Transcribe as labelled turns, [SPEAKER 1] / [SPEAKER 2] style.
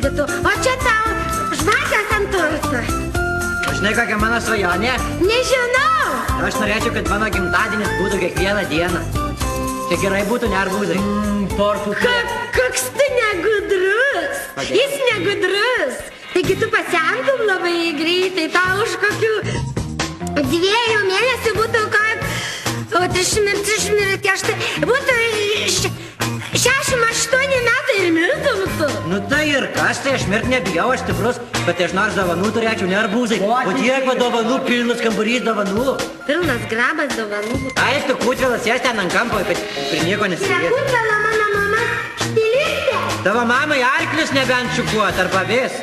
[SPEAKER 1] kitų. O čia tau žvakės ant torto.
[SPEAKER 2] O žinai, kokia mano svajonė?
[SPEAKER 1] Nežinau.
[SPEAKER 2] Aš norėčiau, kad mano gimtadienis būtų kiekvieną dieną. Čia gerai būtų, ne arbūzai. Tortų kiek.
[SPEAKER 1] Koks tu negudrus.
[SPEAKER 2] Kodėl?
[SPEAKER 1] Jis negudrus. Taigi tu pasentum labai greitai. Tau už kokių 2 mėnesių būtų kaip... O 3 būtų 68 metai ir mirtum tu.
[SPEAKER 2] Nu tai ir kas, tai aš mirt nebijau, aš stiprus, bet aš nors dovanų turėčiau, ne arbūzai. O tiek dovanų, pilnas kambarys dovanų.
[SPEAKER 1] Pilnas grabas dovanų.
[SPEAKER 2] Ai, tu kūtvelas sės ten ant kampo, kad prie nieko nesėdės.
[SPEAKER 1] Nekūtvela mano mama stilistė.
[SPEAKER 2] Tavo mamai arklius nebent šukuot, ar pavės.